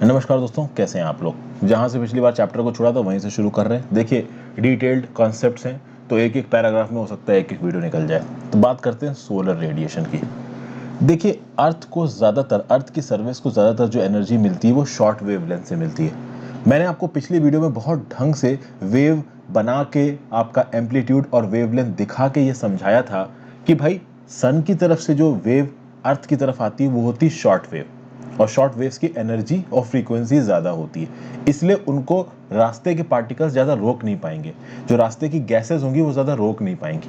नमस्कार दोस्तों, कैसे हैं आप लोग। जहां से पिछली बार चैप्टर को छोड़ा था वहीं से शुरू कर रहे हैं। देखिए, डिटेल्ड कॉन्सेप्ट्स हैं तो एक एक पैराग्राफ में हो सकता है एक एक वीडियो निकल जाए। तो बात करते हैं सोलर रेडिएशन की। देखिए, अर्थ की सर्विस को ज़्यादातर जो एनर्जी मिलती है वो शॉर्ट वेवलेंथ से मिलती है। मैंने आपको पिछली वीडियो में बहुत ढंग से वेव बना के आपका एम्पलीट्यूड और वेवलेंथ दिखा के ये समझाया था कि भाई सन की तरफ से जो वेव अर्थ की तरफ आती है वो होती है शॉर्ट वेव, और शॉर्ट वेव्स की एनर्जी और फ्रीक्वेंसी ज़्यादा होती है, इसलिए उनको रास्ते के पार्टिकल्स ज़्यादा रोक नहीं पाएंगे। जो रास्ते की गैसेस होंगी वो ज़्यादा रोक नहीं पाएंगी।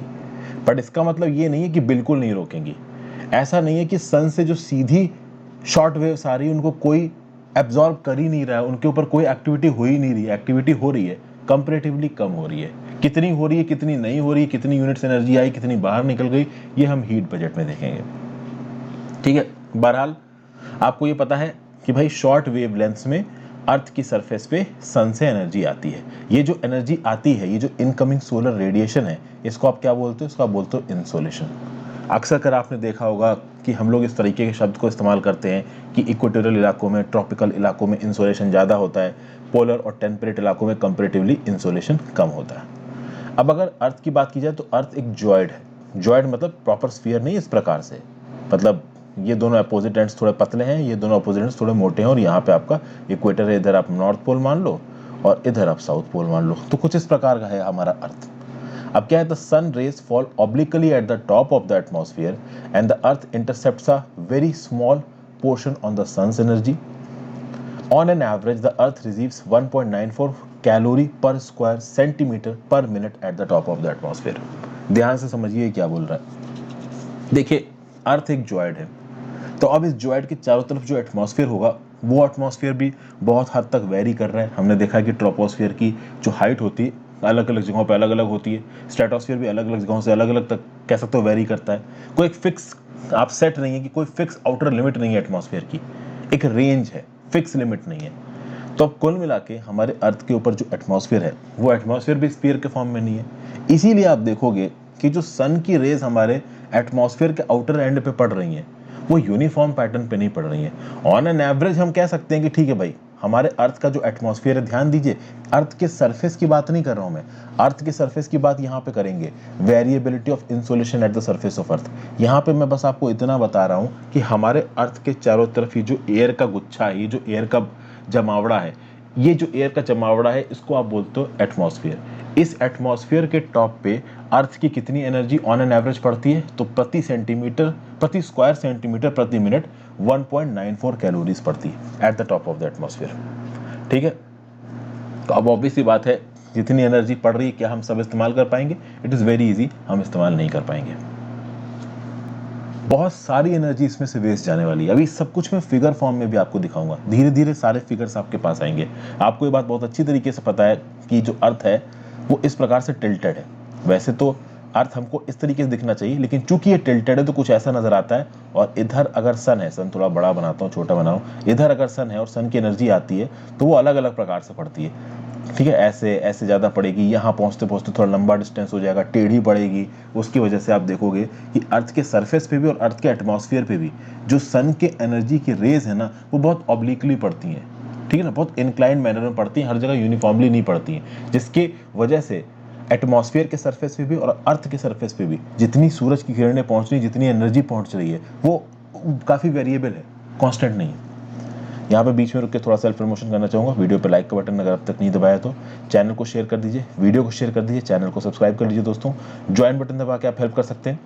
बट इसका मतलब ये नहीं है कि बिल्कुल नहीं रोकेंगी। ऐसा नहीं है कि सन से जो सीधी शॉर्ट वेव्स आ रही है उनको कोई एब्जॉर्ब कर ही नहीं रहा है, उनके ऊपर कोई एक्टिविटी हो ही नहीं रही है। एक्टिविटी हो रही है, कंपैरेटिवली कम हो रही है। कितनी हो रही है, कितनी नहीं हो रही है, कितनी यूनिट्स एनर्जी आई, कितनी बाहर निकल गई, ये हम हीट बजट में देखेंगे। ठीक है, बहरहाल आपको ये पता है कि भाई शॉर्ट वेवलेंथ्स में अर्थ की सरफेस पे सन से एनर्जी आती है। ये जो एनर्जी आती है, ये जो इनकमिंग सोलर रेडिएशन है, इसको आप क्या बोलते हो? इसको आप बोलते हो इंसोलेशन। अक्सर कर आपने देखा होगा कि हम लोग इस तरीके के शब्द को इस्तेमाल करते हैं कि इक्वेटोरियल इलाकों में, ट्रॉपिकल इलाकों में इंसोलेशन ज़्यादा होता है, पोलर और टेम्परेट इलाकों में कंपेरेटिवली इंसोलेशन कम होता है। अब अगर अर्थ की बात की जाए तो अर्थ एक जॉइड है। जॉइड मतलब प्रॉपर स्फीयर नहीं, इस प्रकार से, मतलब ये दोनों अपोजिट एंड्स थोड़े पतले हैं, ये दोनों अपोजिट एंड्स थोड़े मोटे हैं, और यहाँ पे आपका इक्वेटर है, इधर आप नॉर्थ पोल मान लो और इधर आप साउथ पोल मान लो। तो कुछ इस प्रकार का है हमारा अर्थ। अब क्या है, the sun rays fall obliquely at the top of the atmosphere and the earth intercepts a very small portion on the sun's energy. On an average the earth receives 1.94 calorie per square centimetre per minute at the top of the atmosphere. ध्यान से समझिए क्या बोल रहा है। देखिए, अर्थ एक जॉइड है, तो अब इस जॉइड के चारों तरफ जो एटमॉस्फेयर होगा वो एटमॉस्फेयर भी बहुत हद तक वेरी कर रहा है। हमने देखा है कि ट्रोपोस्फेयर की जो हाइट होती है अलग अलग जगहों पे अलग अलग होती है। स्ट्रेटोस्फेयर भी अलग अलग जगहों से अलग अलग तक कह सकते हो वेरी करता है। कोई एक फिक्स आप सेट नहीं है कि कोई फिक्स आउटर लिमिट नहीं है एटमॉस्फेयर की, एक रेंज है, फिक्स लिमिट नहीं है। तो अब कुल मिला के हमारे अर्थ के ऊपर जो एटमॉस्फेयर है वो एटमॉस्फेयर भी स्फीयर के फॉर्म में नहीं है। इसीलिए आप देखोगे कि जो सन की रेज हमारे एटमॉस्फेयर के आउटर एंड पे पड़ रही हैं वो यूनिफॉर्म पैटर्न पे नहीं पड़ रही है। ऑन एन एवरेज हम कह सकते हैं कि ठीक है भाई, हमारे अर्थ का जो एटमॉस्फेयर है, ध्यान दीजिए, अर्थ के सरफेस की बात नहीं कर रहा हूं मैं, अर्थ के सरफेस की बात यहां पे करेंगे, variability of insolation at the surface of earth. यहां पे मैं बस आपको इतना बता रहा हूं कि हमारे अर्थ के चारों तरफ ये जो एयर का गुच्छा है, ये जो एयर का जमावड़ा है, ये जो एयर का जमावड़ा है, इसको आप बोलते हो एटमॉस्फेयर। इस एटमॉस्फेयर के टॉप पे अर्थ की कितनी एनर्जी ऑन एन एवरेज पड़ती है? तो प्रति स्क्वायर सेंटीमीटर प्रति मिनट 1.94 कैलोरीज पड़ती है eight the top of the atmosphere. ठीक है, तो अब ऑब्वियस सी बात है, जितनी एनर्जी पड़ रही है क्या हम सब इस्तेमाल कर पाएंगे? इट इज़ वेरी इजी, हम इस्तेमाल नहीं कर पाएंगे। बहुत सारी एनर्जी इसमें से वेस्ट जाने वाली है। अभी सब कुछ मैं फिगर फॉर्म में भी आपको दिखाऊंगा, धीरे धीरे सारे फिगर्स आपके पास आएंगे। आपको ये बात बहुत अच्छी तरीके से पता है कि जो अर्थ है वो इस प्रकार से टिल्टेड है। वैसे तो अर्थ हमको इस तरीके से दिखना चाहिए, लेकिन चूंकि ये टिल्टेड है तो कुछ ऐसा नजर आता है। और इधर अगर सन है, सन थोड़ा बड़ा बनाता हूँ, छोटा बनाऊँ, इधर अगर सन है और सन की एनर्जी आती है तो वो अलग अलग प्रकार से पड़ती है। ठीक है, ऐसे ऐसे ज़्यादा पड़ेगी, यहाँ पहुँचते पहुँचते थोड़ा लंबा डिस्टेंस हो जाएगा, टेढ़ी पड़ेगी। उसकी वजह से आप देखोगे कि अर्थ के सरफेस पे भी और अर्थ के एटमॉस्फेयर पे भी जो सन के एनर्जी की रेज है ना वो बहुत ऑब्लिकली पड़ती हैं। ठीक है ना, बहुत इंक्लाइंड मैनर में पड़ती हैं, हर जगह यूनिफॉर्मली नहीं पड़ती हैं, जिसके वजह से एटमॉस्फेयर के सरफेस पे भी और अर्थ के सरफेस पे भी जितनी सूरज की किरणें पहुँच रही, जितनी एनर्जी पहुँच रही है वो काफ़ी वेरिएबल है, कॉन्स्टेंट नहीं है। यहाँ पे बीच में रुक के थोड़ा सेल्फ प्रमोशन करना चाहूँगा। वीडियो पे लाइक का बटन अगर अब तक नहीं दबाया तो चैनल को शेयर कर दीजिए, वीडियो को शेयर कर दीजिए, चैनल को सब्सक्राइब कर लीजिए दोस्तों। ज्वाइन बटन दबा के आप हेल्प कर सकते हैं।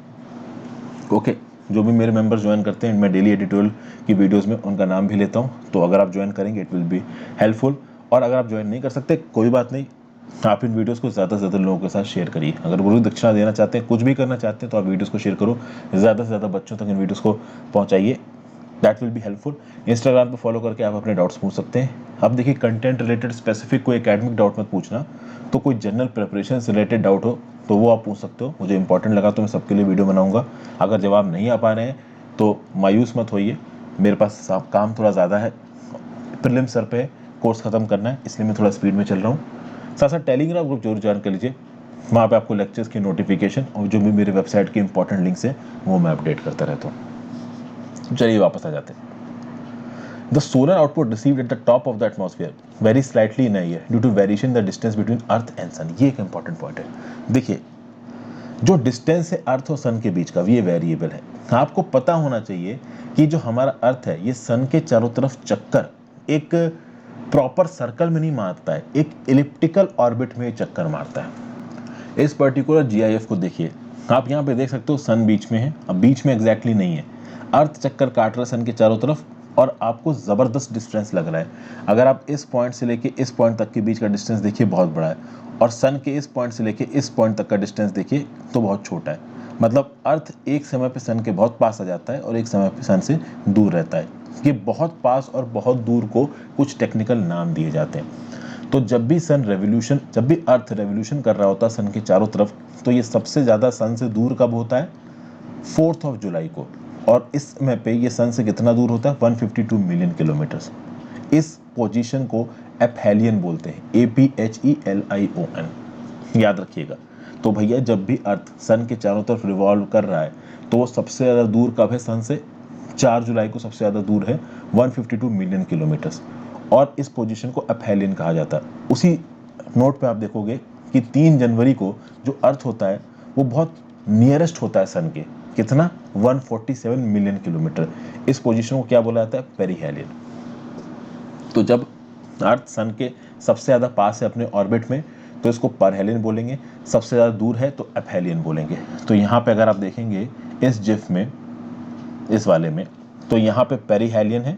ओके, जो भी मेरे मेंबर्स ज्वाइन करते हैं मैं डेली एडिटोरियल की वीडियोज़ में उनका नाम भी लेता हूँ, तो अगर आप ज्वाइन करेंगे इट विल बी हेल्पफुल। और अगर आप ज्वाइन नहीं कर सकते कोई बात नहीं, आप इन वीडियोस को ज़्यादा से ज़्यादा लोगों के साथ शेयर करिए। अगर गुरु दक्षिणा देना चाहते हैं, कुछ भी करना चाहते हैं, तो आप वीडियोस को शेयर करो, ज़्यादा से ज़्यादा बच्चों तक इन वीडियोस को पहुँचाइए, that will be helpful. Instagram पे फॉलो करके आप अपने डाउट्स पूछ सकते हैं। अब देखिए, कंटेंट रिलेटेड स्पेसिफिक कोई एकेडमिक डाउट मत पूछना, तो कोई जनरल प्रिपरेशन से रिलेटेड डाउट हो तो वो आप पूछ सकते हो। मुझे इंपॉर्टेंट लगा तो मैं सबके लिए वीडियो बनाऊंगा। अगर जवाब नहीं आ पा रहे हैं तो मायूस मत होइए, मेरे पास काम थोड़ा ज़्यादा है, प्रीलिम्स सर पे कोर्स ख़त्म करना है, इसलिए मैं थोड़ा स्पीड में चल रहा हूँ। साथ साथ टेलीग्राम ग्रुप जरूर ज्वाइन कर लीजिए, वहाँ पे आपको लेक्चर्स की नोटिफिकेशन और जो भी मेरे वेबसाइट के इंपॉर्टेंट लिंक्स हैं वो मैं अपडेट करता रहता हूँ। चलिए वापस आ जाते हैं। The solar output received at the top of the atmosphere very slightly in a year due to variation in the distance between earth and sun. ये एक इंपॉर्टेंट पॉइंट है। देखिए, जो डिस्टेंस है अर्थ और सन के बीच का, ये वेरिएबल है। आपको पता होना चाहिए कि जो हमारा अर्थ है ये सन के चारों तरफ चक्कर एक प्रॉपर सर्कल में नहीं मारता है, एक एलिप्टिकल ऑर्बिट में चक्कर मारता है। इस पर्टिकुलर जीआईएफ को देखिए, आप यहाँ पे देख सकते हो सन बीच में है, अब बीच में एग्जैक्टली नहीं है, अर्थ चक्कर काट रहा है सन के चारों तरफ और आपको ज़बरदस्त डिस्टेंस लग रहा है। अगर आप इस पॉइंट से लेके इस पॉइंट तक के बीच का डिस्टेंस देखिए बहुत बड़ा है, और सन के इस पॉइंट से लेके इस पॉइंट तक का डिस्टेंस देखिए तो बहुत छोटा है। मतलब अर्थ एक समय पे सन के बहुत पास आ जाता है और एक समय पे सन से दूर रहता है। ये बहुत पास और बहुत दूर को कुछ टेक्निकल नाम दिए जाते हैं। तो जब भी अर्थ रेवोल्यूशन कर रहा होता है सन के चारों तरफ, तो ये सबसे ज़्यादा सन से दूर कब होता है? 4 जुलाई को। और इस समय पे ये सन से कितना दूर होता है? 152 मिलियन किलोमीटर। इस पोजीशन को एपहेलियन बोलते हैं, APHELION, याद रखिएगा। तो भैया जब भी अर्थ सन के चारों तरफ रिवॉल्व कर रहा है तो वो सबसे ज़्यादा दूर कब है सन से? 4 जुलाई को सबसे ज़्यादा दूर है, 152 मिलियन किलोमीटर्स, और इस पोजीशन को एपहेलियन कहा जाता है। उसी नोट पे आप देखोगे कि 3 जनवरी को जो अर्थ होता है वो बहुत नियरेस्ट होता है सन के, कितना? 147 मिलियन किलोमीटर। इस पोजीशन को क्या बोला जाता है? पेरिहेलियन। तो जब अर्थ सन के सबसे ज़्यादा पास है अपने ऑर्बिट में तो इसको परहेलियन बोलेंगे, सबसे ज़्यादा दूर है तो एपहेलियन बोलेंगे। तो यहाँ पे अगर आप देखेंगे इस जिफ में, इस वाले में, तो यहाँ पे पेरिहेलियन है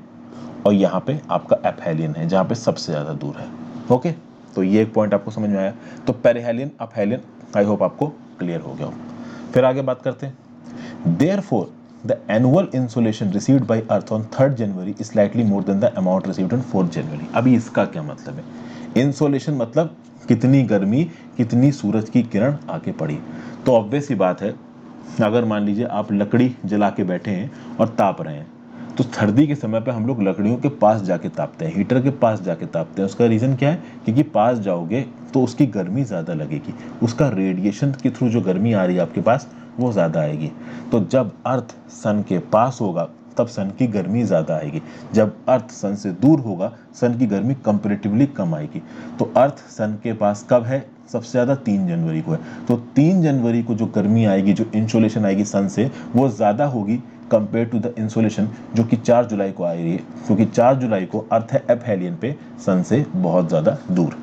और यहाँ पे आपका एपहेलियन है जहाँ पे सबसे ज़्यादा दूर है। ओके, तो ये एक पॉइंट आपको समझ में आया। तो पेरिहेलियन, एपहेलियन, आई होप आपको क्लियर हो गया हो। फिर आगे बात करते हैं। Therefore the annual insolation received by Earth on 3rd January is slightly more than the amount received on 4th January। अभी इसका क्या मतलब है? इंसोलेशन मतलब कितनी गर्मी, कितनी सूरज की किरण आके पड़ी। तो ऑब्वियस ही बात है, अगर मान लीजिए आप लकड़ी जला के बैठे हैं और ताप रहे हैं, तो सर्दी के समय पे हम लोग लकड़ियों के पास जाके तापते हैं, हीटर के पास जाके तापते हैं। उसका रीज़न क्या है? क्योंकि पास जाओगे तो उसकी गर्मी ज़्यादा लगेगी, उसका रेडिएशन के थ्रू जो गर्मी आ रही है आपके पास वो ज़्यादा आएगी। तो जब अर्थ सन के पास होगा तब सन की गर्मी ज़्यादा आएगी, जब अर्थ सन से दूर होगा सन की गर्मी कंपैरेटिवली कम आएगी। तो अर्थ सन के पास कब है सबसे ज़्यादा? 3 जनवरी को है। तो 3 जनवरी को जो गर्मी आएगी, जो इंसोलेशन आएगी सन से, वो ज़्यादा होगी कंपेयर टू द इंसोलेशन जो कि 4 जुलाई को आ रही है, क्योंकि 4 जुलाई को अर्थ है एपहेलियन पे सन से बहुत ज़्यादा दूर।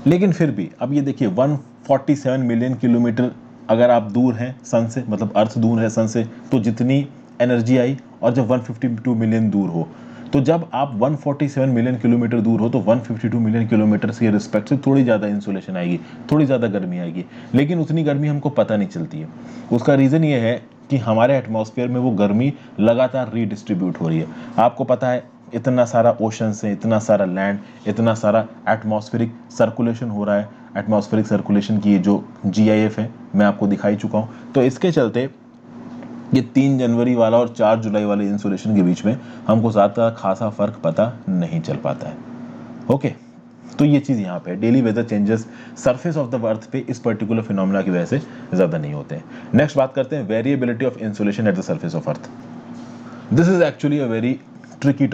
लेकिन फिर भी अब ये देखिए 147 मिलियन किलोमीटर अगर आप दूर हैं सन से, मतलब अर्थ दूर है सन से, तो जितनी एनर्जी आई, और जब 152 मिलियन दूर हो, तो जब आप 147 मिलियन किलोमीटर दूर हो तो 152 मिलियन किलोमीटर के रिस्पेक्ट से थोड़ी ज़्यादा इंसोलेशन आएगी, थोड़ी ज़्यादा गर्मी आएगी, लेकिन उतनी गर्मी हमको पता नहीं चलती है। उसका रीज़न ये है कि हमारे एटमॉस्फेयर में वो गर्मी लगातार रीडिस्ट्रीब्यूट हो रही है। आपको पता है इतना सारा ओशंस है, इतना सारा लैंड, इतना सारा एटमॉस्फेरिक सर्कुलेशन हो रहा है। एटमॉस्फेरिक सर्कुलेशन की जो GIF है मैं आपको दिखाई चुका हूँ। तो इसके चलते ये 3 जनवरी वाला और 4 जुलाई वाले इंसोलेशन के बीच में हमको ज़्यादा खासा फर्क पता नहीं चल पाता है। ओके, तो ये चीज़ यहाँ पे daily weather changes surface of the earth पे इस पर्टिकुलर फिनोमेना की वजह से ज़्यादा नहीं होते हैं। नेक्स्ट बात करते हैं variability of insolation at the surface of earth. This is actually a very tricky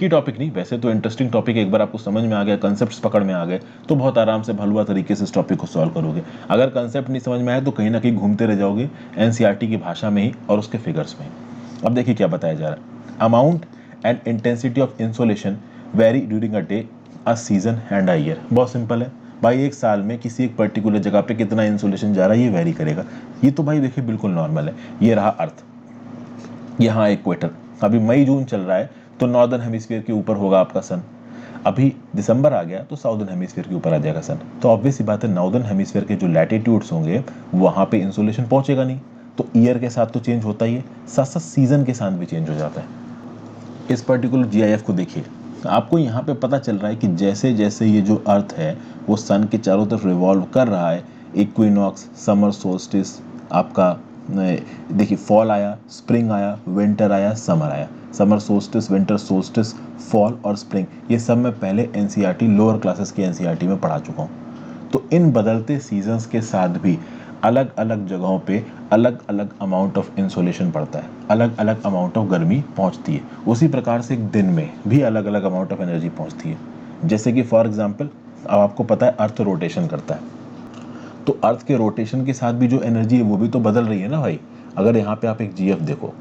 topic नहीं, वैसे तो इंटरेस्टिंग टॉपिक। एक बार आपको समझ में आ गया, कंसेप्ट्स पकड़ में आ गए, तो बहुत आराम से भलुआ तरीके से इस टॉपिक को सॉल्व करोगे। अगर कंसेप्ट नहीं समझ में आए तो कहीं ना कहीं घूमते रह जाओगे NCERT की भाषा में ही और उसके फिगर्स में। अब देखिए क्या बताया जा रहा है। Amount and intensity of insolation very during a day, a season and a year. बहुत सिंपल है भाई, एक साल में किसी एक पर्टिकुलर जगह पे कितना इंसोलेशन जा रहा है ये वेरी करेगा। ये तो भाई देखिए बिल्कुल नॉर्मल है। ये रहा अर्थ, यहाँ इक्वेटर, अभी मई जून चल रहा है तो नॉर्दर्न हेमिस्फीयर के ऊपर होगा आपका सन। अभी दिसंबर आ गया तो साउदर्न हेमिस्फीयर के ऊपर आ जाएगा सन। तो ऑब्वियस सी बात है नॉर्दर्न हेमिस्फीयर के जो लैटिट्यूड्स होंगे वहाँ पे इंसोलेशन पहुँचेगा नहीं। तो ईयर के साथ तो चेंज होता ही है, साथ साथ सीजन के साथ भी चेंज हो जाता है। इस पर्टिकुलर GIF को देखिए, आपको यहाँ पे पता चल रहा है कि जैसे जैसे ये जो अर्थ है वो सन के चारों तरफ रिवॉल्व कर रहा है, इक्विनॉक्स, समर सोल्स्टिस, आपका देखिए फॉल आया, स्प्रिंग आया, विंटर आया, समर आया। Summer solstice, winter solstice, fall और स्प्रिंग, ये सब मैं पहले NCERT लोअर क्लासेस के NCERT में पढ़ा चुका हूँ। तो इन बदलते सीजन्स के साथ भी अलग अलग जगहों पे अलग अलग अमाउंट ऑफ इंसोलेशन पड़ता है, अलग अलग अमाउंट ऑफ गर्मी पहुंचती है। उसी प्रकार से एक दिन में भी अलग अलग अमाउंट ऑफ एनर्जी पहुंचती है। जैसे कि फॉर एग्जांपल अब आपको पता है अर्थ रोटेशन करता है, तो अर्थ के रोटेशन के साथ भी जो एनर्जी है वो भी तो बदल रही है ना भाई। अगर यहाँ पे आप एक जीएफ देखो,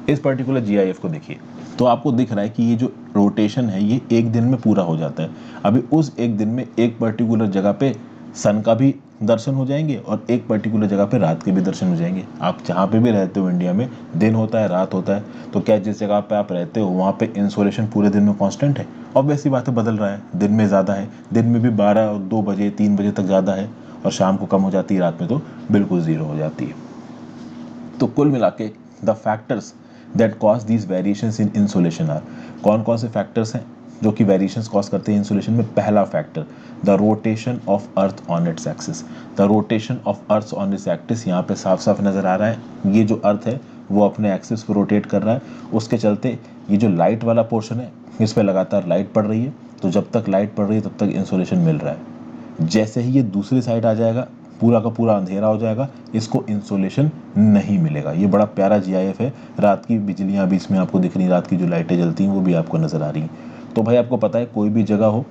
इस पर्टिकुलर जीआईएफ को देखिए, तो आपको दिख रहा है कि ये जो रोटेशन है ये एक दिन में पूरा हो जाता है। अभी उस एक दिन में एक पर्टिकुलर जगह पे सन का भी दर्शन हो जाएंगे और एक पर्टिकुलर जगह पे रात के भी दर्शन हो जाएंगे। आप जहाँ पे भी रहते हो इंडिया में, दिन होता है रात होता है, तो क्या जिस जगह पे आप रहते हो वहाँ पे इंसोलेशन पूरे दिन में कांस्टेंट है? ऑब्वियसली बात है, बदल रहा है। दिन में ज़्यादा है, दिन में भी 12 2 बजे 3 बजे तक ज़्यादा है, और शाम को कम हो जाती है, रात में तो बिल्कुल ज़ीरो हो जाती है। तो कुल मिला के the factors that cause these variations in insolation are, कौन कौन से फैक्टर्स हैं जो कि वेरिएशंस कॉज करते हैं इंसोलेशन में? पहला factor the rotation of earth on its axis. The rotation of earth on its axis, यहाँ पे साफ साफ नजर आ रहा है ये जो अर्थ है वो अपने एक्सिस पर रोटेट कर रहा है। उसके चलते ये जो लाइट वाला पोर्शन है इस पर लगातार लाइट पड़ रही है, तो जब तक लाइट पड़ रही है तब तक इंसोलेशन मिल रहा है। जैसे ही ये दूसरी साइड आ जाएगा पूरा का पूरा अंधेरा हो जाएगा, इसको इंसोलेशन नहीं मिलेगा। ये बड़ा प्यारा जीआईएफ है। रात की बिजलियां भी इसमें आपको दिख रही, रात की जो लाइटें जलती हैं वो भी आपको नजर आ रही हैं। तो भाई आपको पता है कोई भी जगह हो,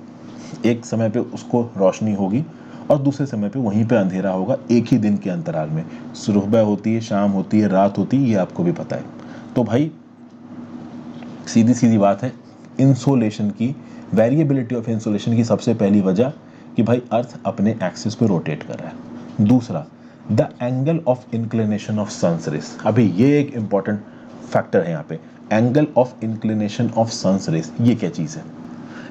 एक समय पे उसको रोशनी होगी और दूसरे समय पे वहीं पे अंधेरा होगा, एक ही दिन के अंतराल में। सुबह होती है, शाम होती है, रात होती है, ये आपको भी पता है। तो भाई सीधी सीधी बात है, इंसोलेशन की वेरिएबिलिटी ऑफ इंसोलेशन की सबसे पहली वजह कि भाई अर्थ अपने एक्सिस पे रोटेट कर रहा है। दूसरा, the angle of inclination of sun's rays. अभी ये एक इंपॉर्टेंट फैक्टर है यहाँ पे, angle of inclination of sun's rays. ये क्या चीज़ है?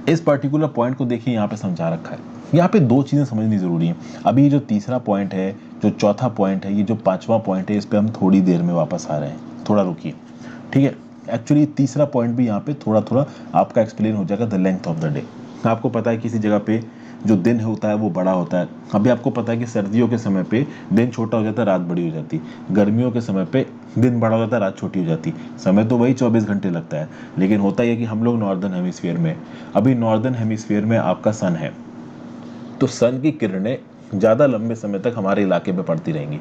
इस पर्टिकुलर पॉइंट को देखिए, यहाँ पे समझा रखा है। यहाँ पे दो चीज़ें समझनी ज़रूरी हैं। अभी जो तीसरा पॉइंट है, जो चौथा पॉइंट है, ये जो पांचवा पॉइंट है, इस पर हम थोड़ी देर में वापस आ रहे हैं, थोड़ा रुकिए, ठीक है। एक्चुअली तीसरा पॉइंट भी यहाँ पे थोड़ा थोड़ा आपका एक्सप्लेन हो जाएगा, the length of the day. आपको पता है किसी जगह पे जो दिन होता है वो बड़ा होता है। अभी आपको पता है कि सर्दियों के समय पे दिन छोटा हो जाता है, रात बड़ी हो जाती है। गर्मियों के समय पे दिन बड़ा हो जाता है, रात छोटी हो जाती है। समय तो वही 24 घंटे लगता है, लेकिन होता है कि हम लोग नॉर्दर्न हेमिस्फीयर में, अभी नॉर्दर्न हेमिस्फीयर में आपका सन है, तो सन की किरणें ज़्यादा लंबे समय तक हमारे इलाके में पड़ती रहेंगी।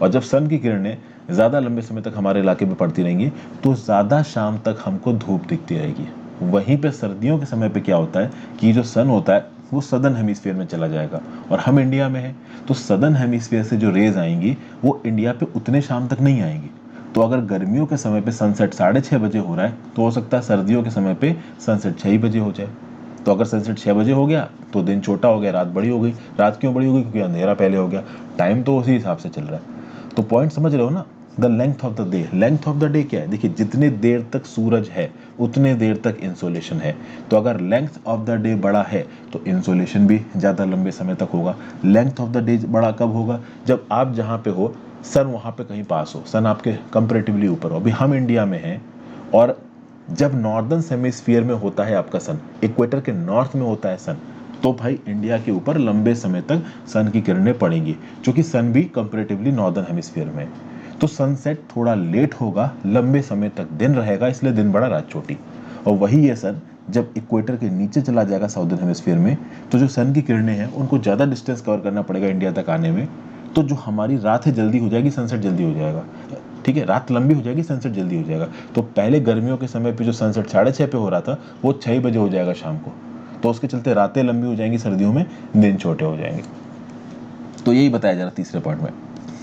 और जब सन की किरणें ज़्यादा लंबे समय तक हमारे इलाके में पड़ती रहेंगी तो ज़्यादा शाम तक हमको धूप दिखती रहेगी। वहीं पे सर्दियों के समय पे क्या होता है कि जो सन होता है वो सदर्न हेमिस्फीयर में चला जाएगा और हम इंडिया में हैं, तो सदर्न हेमिस्फीयर से जो रेज आएंगी वो इंडिया पे उतने शाम तक नहीं आएंगी। तो अगर गर्मियों के समय पे सनसेट 6:30 बजे हो रहा है, तो हो सकता है सर्दियों के समय पे सनसेट 6 बजे हो जाए। तो अगर सनसेट 6 बजे हो गया तो दिन छोटा हो गया, रात बड़ी हो गई। रात क्यों बड़ी हो गई? क्योंकि अंधेरा पहले हो गया। टाइम तो उसी हिसाब से चल रहा है। तो पॉइंट समझ रहे हो ना? The length of the day. Length of the day क्या है? देखिए, जितने देर तक सूरज है उतने देर तक इंसोलेशन है। तो अगर लेंथ ऑफ द डे बड़ा है तो इंसोलेशन भी ज़्यादा लंबे समय तक होगा। लेंथ ऑफ द डे बड़ा कब होगा? जब आप जहाँ पे हो सन वहाँ पे कहीं पास हो, सन आपके कंपेरेटिवली ऊपर हो। अभी हम इंडिया में हैं और जब नॉर्दर्न हेमिस्फीयर में होता है आपका सन, इक्वेटर के नॉर्थ में होता है सन, तो भाई इंडिया के ऊपर लंबे समय तक सन की किरणें पड़ेंगी, क्योंकि सन भी कंपैरेटिवली नॉर्दर्न हेमिस्फीयर में। तो सनसेट थोड़ा लेट होगा, लंबे समय तक दिन रहेगा, इसलिए दिन बड़ा रात छोटी। और वही ये सन जब इक्वेटर के नीचे चला जाएगा साउदर्न हेमिस्फीयर में, तो जो सन की किरणें हैं उनको ज़्यादा डिस्टेंस कवर करना पड़ेगा इंडिया तक आने में। तो जो हमारी रात है जल्दी हो जाएगी, सनसेट जल्दी हो जाएगा। ठीक है, रात लंबी हो जाएगी, सनसेट जल्दी हो जाएगा। तो पहले गर्मियों के समय पे जो सनसेट 6:30 पे हो रहा था वो 6 बजे हो जाएगा शाम को। तो उसके चलते रातें लंबी हो जाएंगी, सर्दियों में दिन छोटे हो जाएंगे। तो यही बताया जा रहा तीसरे पॉइंट में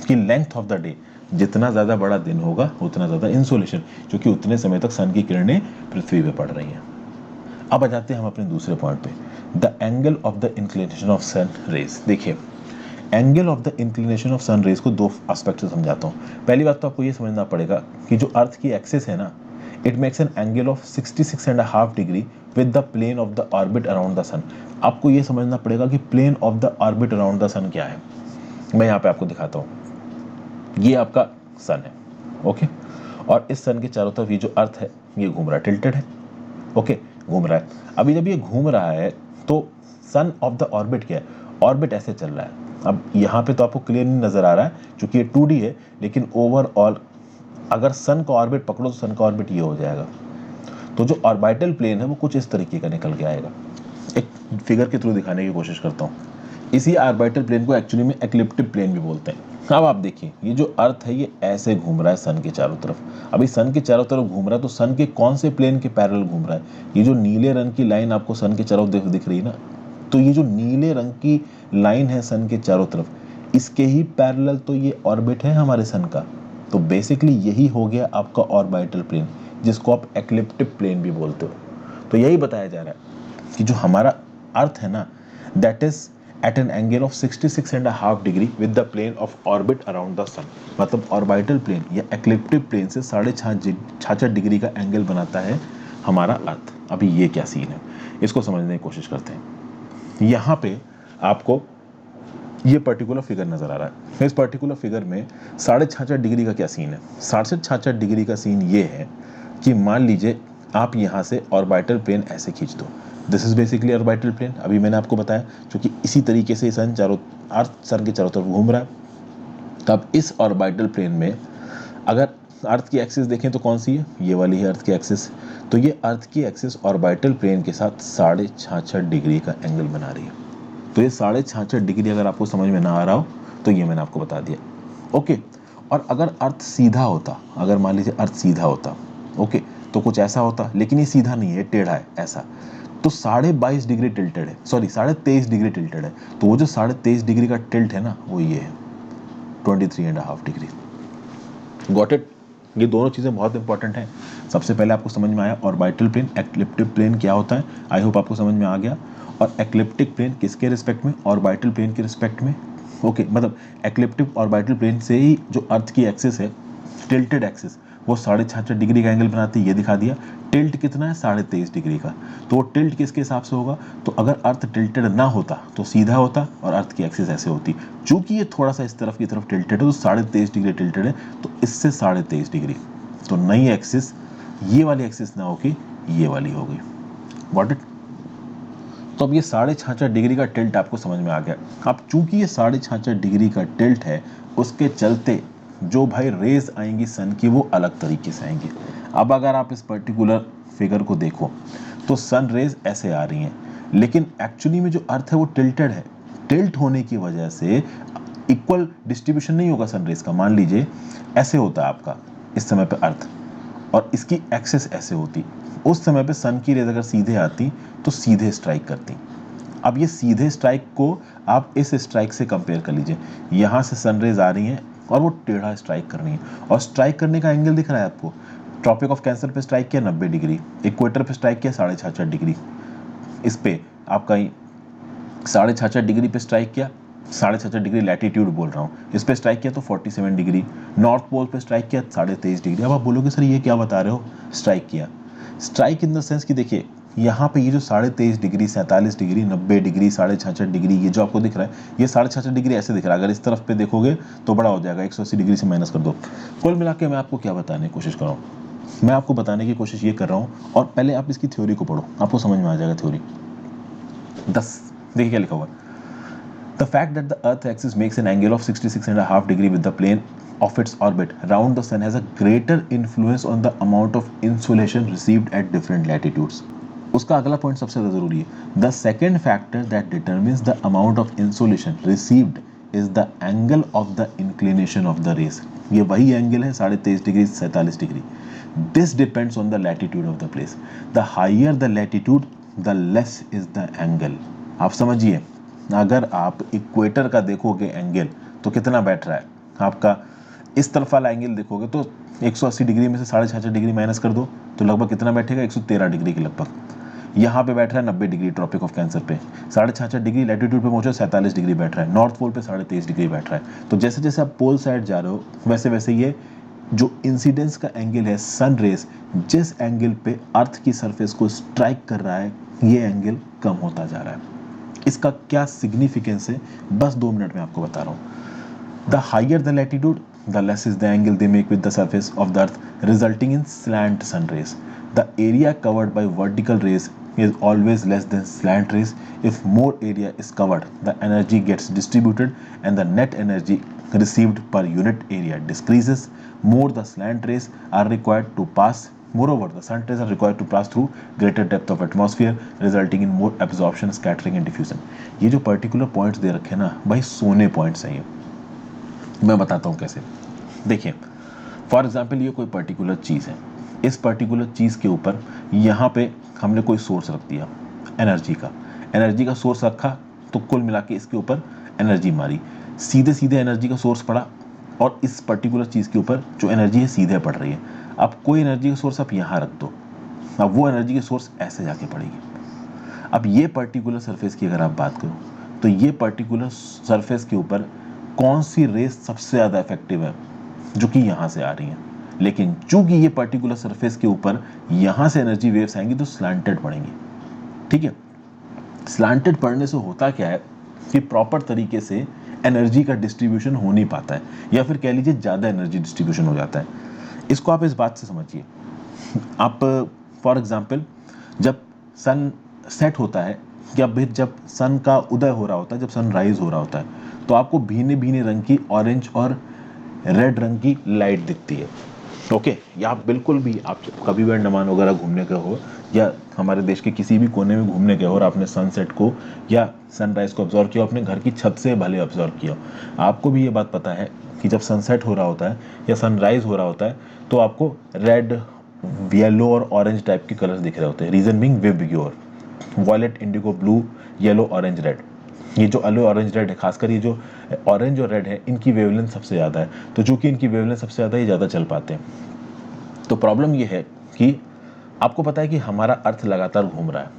कि लेंथ ऑफ द डे, जितना ज़्यादा बड़ा दिन होगा उतना ज़्यादा इंसोलेशन, क्योंकि उतने समय तक सन की किरणें पृथ्वी पे पड़ रही हैं। अब आ जाते हैं हम अपने दूसरे पॉइंट पे, the angle of the inclination of sun rays. देखिए, angle of the inclination of sun rays को दो एस्पेक्ट से समझाता हूँ। पहली बात तो आपको ये समझना पड़ेगा कि जो अर्थ की एक्सिस है ना, it makes an angle of 66.5 degree with the plane of the orbit around the sun. आपको ये समझना पड़ेगा कि plane of the orbit around the sun क्या है। मैं यहाँ पे आपको दिखाता हूँ। ये आपका सन है, ओके, और इस सन के चारों तरफ ये जो अर्थ है ये घूम रहा है, टिल्टेड है, ओके, घूम रहा है। अभी जब ये घूम रहा है तो सन ऑफ द ऑर्बिट क्या है? ऑर्बिट ऐसे चल रहा है। अब यहाँ पे तो आपको क्लियर नहीं नजर आ रहा है क्योंकि ये 2D है, लेकिन ओवरऑल अगर सन का ऑर्बिट पकड़ो तो सन का ऑर्बिट ये हो जाएगा। तो जो ऑर्बिटल प्लेन है वो कुछ इस तरीके का निकल के आएगा। एक फिगर के थ्रू दिखाने की कोशिश करता हूँ। इसी ऑर्बिटल प्लेन को एक्चुअली में एक्लिप्टिक प्लेन भी बोलते हैं। अब आप देखिए, ये जो अर्थ है ये ऐसे घूम रहा है सन के चारों तरफ। अभी सन के चारों तरफ घूम रहा है तो सन के कौन से प्लेन के पैरेलल घूम रहा है? ये जो नीले रंग की लाइन आपको सन के चारों तरफ दिख रही है ना, तो ये जो नीले रंग की लाइन है सन के चारों तरफ, इसके ही पैरेलल तो ये ऑर्बिट है हमारे सन का। तो बेसिकली यही हो गया आपका ऑर्बिटल प्लेन, जिसको आप एक्लिप्टिक प्लेन भी बोलते हो। तो यही बताया जा रहा है कि जो हमारा अर्थ है ना, that is at an angle of 66.5 degree with the plane of orbit around the sun. मतलब ऑर्बिटल प्लेन या एक्लिप्टिक प्लेन से 66.5 डिग्री का एंगल बनाता है हमारा अर्थ। अभी ये क्या सीन है, इसको समझने की कोशिश करते हैं। यहाँ पे आपको ये पर्टिकुलर फिगर नजर आ रहा है। इस पर्टिकुलर फिगर में 66.5 डिग्री का क्या सीन है? 66.5 डिग्री का सीन ये है कि मान लीजिए आप यहाँ से ऑर्बिटल प्लेन ऐसे खींच दो। This is basically orbital plane. अभी मैंने आपको बताया क्योंकि इसी तरीके से सन के चारों तरफ घूम रहा है। तो अब इस ऑर्बिटल प्लेन में अगर अर्थ की एक्सिस देखें तो कौन सी है? ये वाली है अर्थ की एक्सिस। तो ये अर्थ की एक्सिस ऑर्बिटल प्लेन के साथ 66.5 डिग्री का एंगल बना रही है। तो ये 66.5 डिग्री अगर आपको समझ में ना आ रहा हो तो ये मैंने आपको बता दिया। ओके, और अगर अर्थ सीधा होता, अगर मान लीजिए अर्थ सीधा होता, ओके, तो कुछ ऐसा होता, लेकिन ये सीधा नहीं है, टेढ़ा है ऐसा। तो 22.5 डिग्री टिल्टेड है, सॉरी 23.5 डिग्री टिल्टेड है। तो वो जो 23.5 डिग्री का टिल्ट है ना, वो ये है 23.5 डिग्री। Got it? ये दोनों चीज़ें बहुत इंपॉर्टेंट हैं। सबसे पहले आपको समझ में आया ऑर्बिटल प्लेन, एक्लिप्टिक प्लेन क्या होता है। आई होप आपको समझ में आ गया। और एक्लिप्टिक प्लेन किसके रिस्पेक्ट में? ऑर्बिटल प्लेन के रिस्पेक्ट में। ओके, मतलब एक्लिप्टिक ऑर्बिटल प्लेन से ही जो अर्थ की एक्सिस है, टिल्टेड एक्सिस, वो 66.5 डिग्री का एंगल बनाती है, ये दिखा दिया। टिल्ट कितना है? 23.5 डिग्री का। तो वो टिल्ट किसके हिसाब से होगा? तो अगर अर्थ टिल्टेड ना होता तो सीधा होता और अर्थ की एक्सिस ऐसे होती। चूंकि ये थोड़ा सा इस तरफ की तरफ टिल्टेड है तो 23.5 डिग्री टिल्टेड है, तो इससे 23.5 डिग्री। तो नई एक्सिस ये वाली एक्सिस ना होगी, ये वाली हो गई। Got it? तो अब ये 66.5 डिग्री का टिल्ट आपको समझ में आ गया। अब चूंकि ये 66.5 डिग्री का टिल्ट है, उसके चलते जो भाई रेज आएंगी सन की, वो अलग तरीके से आएंगी। अब अगर आप इस पर्टिकुलर फिगर को देखो तो सन रेज ऐसे आ रही हैं, लेकिन एक्चुअली में जो अर्थ है वो टिल्टेड है। टिल्ट होने की वजह से इक्वल डिस्ट्रीब्यूशन नहीं होगा सन रेज का। मान लीजिए ऐसे होता है आपका इस समय पे अर्थ, और इसकी एक्सेस ऐसे होती। उस समय पे सन की रेज अगर सीधे आती तो सीधे स्ट्राइक करती। अब ये सीधे स्ट्राइक को आप इस स्ट्राइक से कंपेयर कर लीजिए। यहाँ से सन रेज आ रही हैं और वो टेढ़ा स्ट्राइक कर रही हैं, और स्ट्राइक करने का एंगल दिख रहा है आपको। ट्रॉपिक ऑफ कैंसर पे स्ट्राइक किया 90 डिग्री, इक्वेटर पे स्ट्राइक किया 66.5 डिग्री, इस पे आपका 66.5 डिग्री पे स्ट्राइक किया, 66.5 डिग्री लैटिट्यूड बोल रहा हूँ, इस पे स्ट्राइक किया तो 47 डिग्री। नॉर्थ पोल पे स्ट्राइक किया 23.5 डिग्री। अब आप बोलोगे सर ये क्या बता रहे हो, स्ट्राइक किया? स्ट्राइक इन द सेंस कि देखिए यहाँ पे ये जो 23.5 डिग्री, 47 डिग्री, 90 डिग्री, 66.5 डिग्री, ये जो आपको दिख रहा है, ये 66.5 डिग्री ऐसे दिख रहा है। अगर इस तरफ पे देखोगे तो बड़ा हो जाएगा, 180 डिग्री से माइनस कर दो। कुल मिला के मैं आपको क्या बताने की कोशिश कर रहा हूँ? मैं आपको बताने की कोशिश ये कर रहा हूँ, और पहले आप इसकी थ्योरी को पढ़ो, आपको समझ में आ जाएगा थ्योरी। 10 देखिए क्या लिखा हुआ। The fact that the Earth axis makes an angle of 66.5 degree with the plane of its orbit round the sun has a greater influence on the amount of insolation received at different latitudes. उसका अगला point सबसे ज़्यादा जरूरी है। The second factor that determines the amount of insolation received is the angle of the inclination of the rays. ये वही angle है 23.5 degree, 47 degree. This depends on the latitude of the place. The higher the latitude, the less is the angle. आप समझिए, अगर आप equator का देखोगे angle तो कितना बैठ रहा है आपका, इस तरफ वाला एंगल देखोगे तो 180 डिग्री में से 66.5 डिग्री माइनस कर दो तो लगभग कितना बैठेगा, 113 डिग्री के लगभग। यहाँ पे बैठ रहा है 90 डिग्री ट्रॉपिक ऑफ कैंसर पे, 66.5 डिग्री लैटिट्यूड पे पहुंचो 47 डिग्री बैठ रहा है, नॉर्थ पोल पे 23.5 डिग्री बैठ रहा है। तो जैसे जैसे आप पोल साइड जा रहे हो वैसे वैसे ये जो इंसिडेंस का एंगल है, सन रेस जिस एंगल पे अर्थ की सरफेस को स्ट्राइक कर रहा है, ये एंगल कम होता जा रहा है। इसका क्या सिग्निफिकेंस है, बस 2 मिनट में आपको बता रहा हूँ। The higher the latitude, the less is the angle they make with the surface of the earth, resulting in slant sun rays. The area covered by vertical rays is always less than slant rays. If more area is covered, the energy gets distributed and the net energy received per unit area decreases. More the slant rays are required to pass Moreover, the sun rays are required to pass through greater depth of atmosphere, resulting in more absorption, scattering and diffusion. ये जो particular points दे रखे हैं ना भाई, सोने points हैं ये। मैं बताता हूँ कैसे। देखिए, फॉर एग्जाम्पल ये कोई पर्टिकुलर चीज़ है, इस पर्टिकुलर चीज़ के ऊपर यहाँ पे हमने कोई सोर्स रख दिया एनर्जी का सोर्स रखा, तो कुल मिला के इसके ऊपर एनर्जी मारी, सीधे सीधे एनर्जी का सोर्स पड़ा, और इस पर्टिकुलर चीज़ के ऊपर जो एनर्जी है सीधे पड़ रही है। अब कोई एनर्जी का सोर्स आप यहाँ रख दो, अब वो एनर्जी की सोर्स ऐसे जाके पड़ेगी। अब ये पर्टिकुलर सरफेस की अगर आप बात करो, तो ये पर्टिकुलर सरफेस के ऊपर कौन सी रेस सबसे ज़्यादा इफेक्टिव है, जो कि यहाँ से आ रही है। लेकिन चूंकि ये पर्टिकुलर सरफेस के ऊपर यहाँ से एनर्जी वेव्स आएंगी तो स्लैंटेड पड़ेंगी, ठीक है। स्लैंटेड पड़ने से होता क्या है कि प्रॉपर तरीके से एनर्जी का डिस्ट्रीब्यूशन हो नहीं पाता है, या फिर कह लीजिए ज़्यादा एनर्जी डिस्ट्रीब्यूशन हो जाता है। इसको आप इस बात से समझिए, आप फॉर एग्जांपल जब सन सेट होता है, या फिर जब सन का उदय हो रहा होता है, जब सनराइज हो रहा होता है, तो आपको भीने भीने रंग की ऑरेंज और रेड रंग की लाइट दिखती है, ओके। या आप बिल्कुल भी, आप कभी भी अंडमान वगैरह घूमने गए हो, या हमारे देश के किसी भी कोने में घूमने गए हो और आपने सनसेट को या सनराइज को ऑब्जर्व किया, अपने घर की छत से भले ऑब्जर्व किया, आपको भी ये बात पता है कि जब सनसेट हो रहा होता है या सनराइज हो रहा होता है, तो आपको रेड, येलो और ऑरेंज टाइप के कलर्स दिख रहे होते हैं। Reason being VIBGYOR, violet, indigo blue, yellow, orange, red. ये जो येलो, ऑरेंज, रेड है, खासकर ये जो ऑरेंज और रेड है, इनकी वेवलेंथ सबसे ज़्यादा है। तो चूंकि इनकी वेवलेंथ सबसे ज़्यादा है, ये ज़्यादा चल पाते हैं। तो प्रॉब्लम ये है कि आपको पता है कि हमारा अर्थ लगातार घूम रहा है।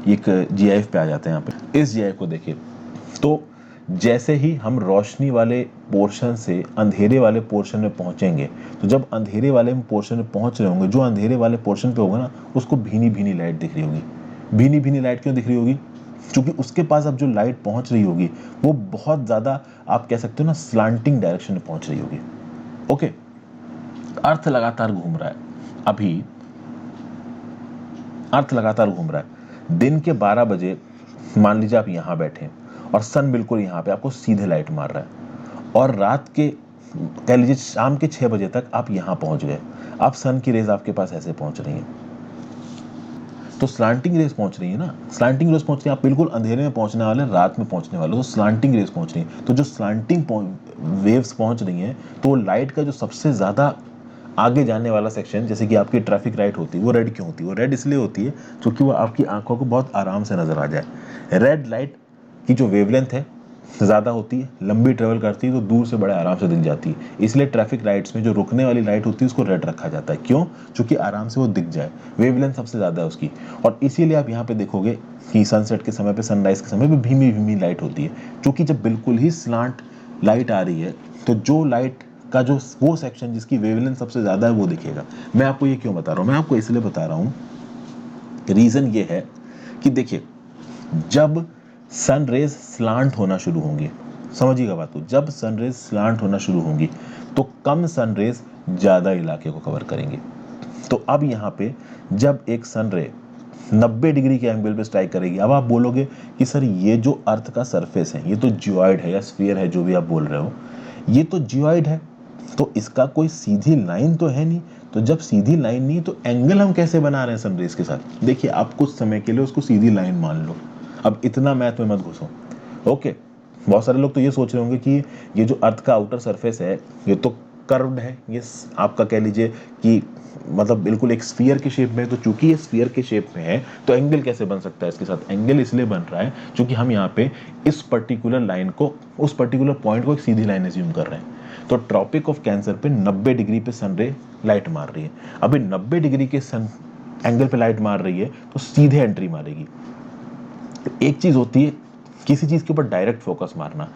एक जीआईएफ पे आ जाते हैं यहाँ पे, इस जीआईएफ को देखिए, तो जैसे ही हम रोशनी वाले पोर्शन से अंधेरे वाले पोर्शन में पहुंचेंगे, तो जब अंधेरे वाले पोर्शन में पहुंच रहे होंगे, जो अंधेरे वाले पोर्शन पे होगा ना, उसको भीनी भीनी लाइट दिख रही होगी। भीनी भीनी लाइट क्यों दिख रही होगी? क्योंकि उसके पास अब जो लाइट पहुंच रही होगी वो बहुत ज्यादा, आप कह सकते हो ना, स्लांटिंग डायरेक्शन में पहुंच रही होगी, ओके। अर्थ लगातार घूम रहा है, अभी अर्थ लगातार घूम रहा है। दिन के 12 बजे मान लीजिए आप यहां बैठे और सन बिल्कुल यहां पे आपको सीधे लाइट मार रहा है, और रात के, कह लीजिए शाम के 6 बजे तक आप यहां पहुंच गए। अब सन की रेज आपके पास ऐसे पहुंच रही हैं, तो स्लांटिंग रेस पहुंच रही है ना, स्लांटिंग रेस पहुंच रही है। आप बिल्कुल अंधेरे में पहुंचने वाले, रात में पहुंचने वाले, तो स्लांटिंग रेस पहुंच रही है। तो जो स्लांटिंग वेव्स पहुंच रही हैं, तो वो लाइट का जो सबसे ज्यादा आगे जाने वाला सेक्शन, जैसे कि आपकी ट्रैफिक लाइट होती है, वो रेड क्यों होती है? वो रेड इसलिए होती है क्योंकि वो आपकी आंखों को बहुत आराम से नजर आ जाए। रेड लाइट की जो वेवलेंथ है ज़्यादा होती है, लंबी ट्रेवल करती है, तो दूर से बड़े आराम से दिख जाती है। इसलिए ट्रैफिक लाइट्स में जो रुकने वाली लाइट होती है उसको रेड रखा जाता है। क्यों? क्योंकि आराम से वो दिख जाए, वेवलेंथ सबसे ज़्यादा है उसकी। और इसीलिए आप यहाँ पे देखोगे कि सनसेट के समय पे, सनराइज के समय पे धीमी धीमी लाइट होती है, क्योंकि जब बिल्कुल ही स्लांट लाइट आ रही है, तो जो लाइट का जो वो सेक्शन जिसकी वेवलेंथ सबसे ज़्यादा है वो दिखेगा। मैं आपको ये क्यों बता रहा हूँ? मैं आपको इसलिए बता रहा हूँ, रीज़न ये है कि देखिए, जब सन रेज स्लांट होना शुरू होंगी, समझिएगा बात को, जब सन रेज स्लांट होना शुरू होंगी तो कम सन रेज ज़्यादा इलाके को कवर करेंगे। तो अब यहाँ पे जब एक सन रे 90 डिग्री के एंगल पे स्ट्राइक करेगी, अब आप बोलोगे कि सर ये जो अर्थ का सरफेस है, ये तो जियोइड है या स्फीयर है, जो भी आप बोल रहे हो, ये तो जियोइड है, तो इसका कोई सीधी लाइन तो है नहीं। तो जब सीधी लाइन नहीं, तो एंगल हम कैसे बना रहे हैं सनरेज के साथ? देखिए, आप कुछ समय के लिए उसको सीधी लाइन मान लो, अब इतना मैथ में मत घुसो, ओके। बहुत सारे लोग तो ये सोच रहे होंगे कि ये जो अर्थ का आउटर सरफेस है, ये तो कर्व्ड है, ये आपका कह लीजिए कि मतलब बिल्कुल एक स्फीयर के शेप में है। तो चूंकि ये स्फीयर के शेप में है, तो एंगल कैसे बन सकता है इसके साथ? एंगल इसलिए बन रहा है क्योंकि हम यहाँ पे इस पर्टिकुलर लाइन को, उस पर्टिकुलर पॉइंट को एक सीधी लाइन एज्यूम कर रहे हैं। तो ट्रॉपिक ऑफ कैंसर पे 90 डिग्री पे सन रे लाइट मार रही है। अभी 90 डिग्री के सन एंगल पे लाइट मार रही है, तो सीधे एंट्री मारेगी। एक चीज होती है किसी चीज के ऊपर डायरेक्ट फोकस मारना,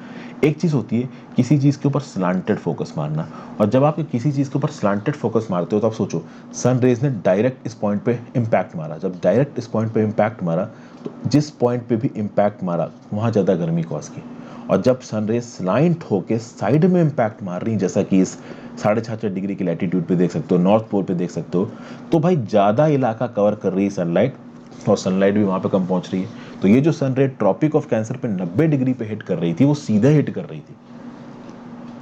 एक चीज होती है किसी चीज के ऊपर स्लांटेड फोकस मारना। और जब आप किसी चीज के ऊपर स्लांटेड फोकस मारते हो, तो आप सोचो, सन रेज ने डायरेक्ट इस पॉइंट पे इंपैक्ट मारा, जब डायरेक्ट इस पॉइंट पे इंपैक्ट मारा, तो जिस पॉइंट पे भी इंपैक्ट मारा वहां ज्यादा गर्मी कॉज की। और जब सन रेज स्लाइंट होके साइड में इंपैक्ट मार रही, जैसा कि इस 6.5 डिग्री की लैटिट्यूड पे देख सकते हो, नॉर्थ पोल पे देख सकते हो, तो भाई ज्यादा इलाका कवर कर रही है सनलाइट, और सनलाइट भी वहां पे कम पहुंच रही है। तो ये जो सन रे ट्रॉपिक ऑफ कैंसर पे 90 डिग्री पे हिट कर रही थी, वो सीधे हिट कर रही थी,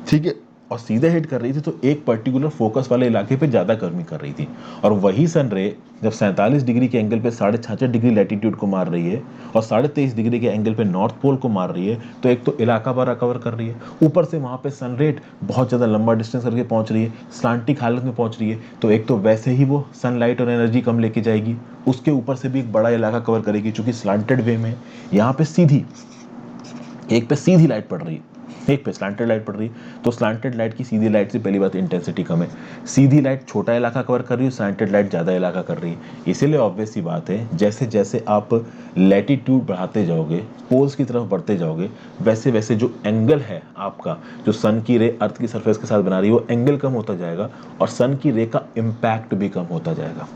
ठीक है। और सीधे हिट कर रही थी तो एक पर्टिकुलर फोकस वाले इलाके पे ज़्यादा गर्मी कर रही थी। और वही सन रे जब 47 डिग्री के एंगल पे 66.5 डिग्री लैटिट्यूड को मार रही है और 23.5 डिग्री के एंगल पे नॉर्थ पोल को मार रही है, तो एक तो इलाका भरा कवर कर रही है, ऊपर से वहाँ पे सन रेट बहुत ज़्यादा लंबा डिस्टेंस करके पहुँच रही है, स्लांटिक हालत में पहुँच रही है, तो एक तो वैसे ही वो सनलाइट और एनर्जी कम लेके जाएगी, उसके ऊपर से भी एक बड़ा इलाका कवर करेगी चूँकि स्लांटेड वे में यहाँ पे सीधी एक पे सीधी लाइट पड़ रही है, एक पे स्लांटेड लाइट पड़ रही है। तो स्लांटेड लाइट की सीधी लाइट से पहली बात इंटेंसिटी कम है, सीधी लाइट छोटा इलाका कवर कर रही है, स्लांटेड लाइट ज़्यादा इलाका कर रही है। इसीलिए ऑब्वियस सी बात है, जैसे जैसे आप लैटिट्यूड बढ़ाते जाओगे, पोल्स की तरफ बढ़ते जाओगे, वैसे वैसे जो एंगल है आपका, जो सन की रे अर्थ की सरफेस के साथ बना रही है, वो एंगल कम होता जाएगा और सन की रे का इम्पैक्ट भी कम होता जाएगा।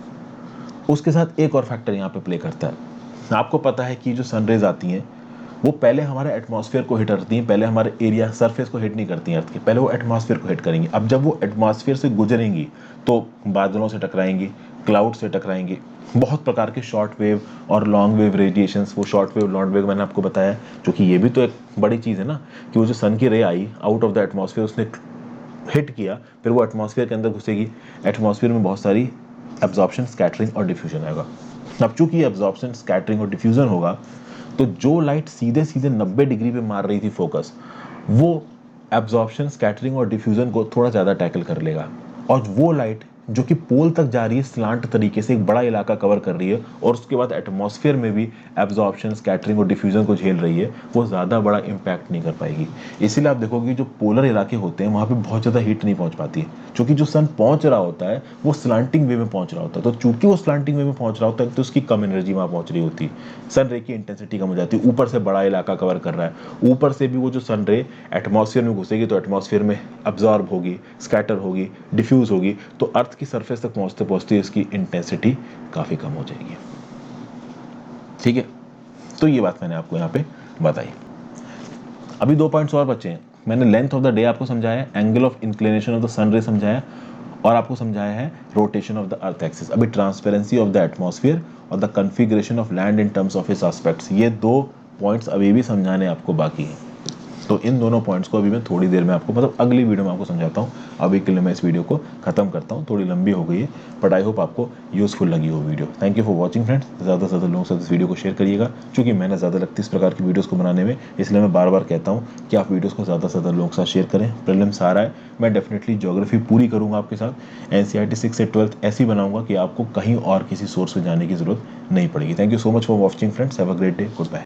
उसके साथ एक और फैक्टर यहाँ पे प्ले करता है। आपको पता है कि जो सन रेज आती हैं वो पहले हमारे एटमॉस्फेयर को हिट करती हैं, पहले हमारे एरिया सरफेस को हिट नहीं करती हैं अर्थ के, पहले वो एटमॉस्फेयर को हिट करेंगी। अब जब वो एटमॉस्फेयर से गुजरेंगी तो बादलों से टकराएंगी, क्लाउड से टकराएंगी, बहुत प्रकार के शॉर्ट वेव और लॉन्ग वेव रेडिएशंस, वो शॉर्ट वेव लॉन्ग वेव मैंने आपको बताया, जो कि ये भी तो एक बड़ी चीज़ है ना कि वो जो सन की रे आई आउट ऑफ द एटमॉस्फेयर, उसने हिट किया, फिर वो एटमॉस्फेयर के अंदर घुसेगी, एटमॉस्फेयर में बहुत सारी एब्जॉर्प्शन, स्कैटरिंग और डिफ्यूजन आएगा। अब चूंकि एब्जॉर्प्शन, स्कैटरिंग और डिफ्यूजन होगा, तो जो लाइट सीधे सीधे 90 डिग्री पे मार रही थी फोकस, वो एब्जॉर्प्शन, स्कैटरिंग और डिफ्यूजन को थोड़ा ज़्यादा टैकल कर लेगा। और वो लाइट जो कि पोल तक जा रही है, स्लांट तरीके से एक बड़ा इलाका कवर कर रही है और उसके बाद एटमॉस्फेयर में भी एब्जॉर्प्शन, स्कैटरिंग और डिफ्यूजन को झेल रही है, वो ज़्यादा बड़ा इम्पैक्ट नहीं कर पाएगी। इसीलिए आप देखोगे जो पोलर इलाके होते हैं वहाँ पे बहुत ज़्यादा हीट नहीं पहुँच पाती है, क्योंकि जो सन पहुँच रहा होता है वो स्लांटिंग वे में पहुँच रहा होता है। तो चूंकि वो स्लांटिंग वे में पहुँच रहा होता है तो उसकी कम एनर्जी वहाँ पहुँच रही होती है, सन रे की इंटेंसिटी कम हो जाती है, ऊपर से बड़ा इलाका कवर कर रहा है, ऊपर से भी वो जो सन रे एटमॉस्फेयर में घुसेगी तो एटमॉस्फेयर में अब्जॉर्ब होगी, स्कैटर होगी, डिफ्यूज होगी, तो अर्थ की सरफेस तक पहुँचते पहुँचते इसकी इंटेंसिटी काफ़ी कम हो जाएगी। ठीक है, तो ये बात मैंने आपको यहाँ पे बताई। अभी 2 पॉइंट्स और बचे हैं। मैंने लेंथ ऑफ द डे आपको समझाया, angle of inclination of the sun ray समझाया, और आपको समझाया है rotation of the earth axis. अभी ट्रांसपेरेंसी ऑफ द एटमॉस्फेयर और the configuration of land in terms of its aspects, ये 2 पॉइंट्स अभी भी समझाने आपको बाकी हैं। तो इन दोनों पॉइंट्स को अभी मैं थोड़ी देर में आपको, मतलब अगली वीडियो में आपको समझाता हूँ। अभी के लिए मैं इस वीडियो को खत्म करता हूँ, थोड़ी लंबी हो गई है, बट आई होप आपको यूजफुल लगी हो video. Thank you for watching friends. ज़्यादा से ज़्यादा लोगों से इस वीडियो को शेयर करिएगा, क्योंकि मेहनत ज़्यादा लगती है इस प्रकार की वीडियोज़ को बनाने में, इसलिए मैं बार बार कहता हूँ कि आप वीडियोज़ को ज़्यादा से ज़्यादा लोगों के साथ शेयर करें। प्रीलिम्स आ रहा है, मैं डेफिनेटली ज्योग्राफी पूरी करूँगा आपके साथ, NCERT 6 से 12th ऐसी बनाऊँगा कि आपको कहीं और किसी सोर्स से जाने की जरूरत नहीं पड़ेगी। Thank you so much for watching friends, have a great day, good bye.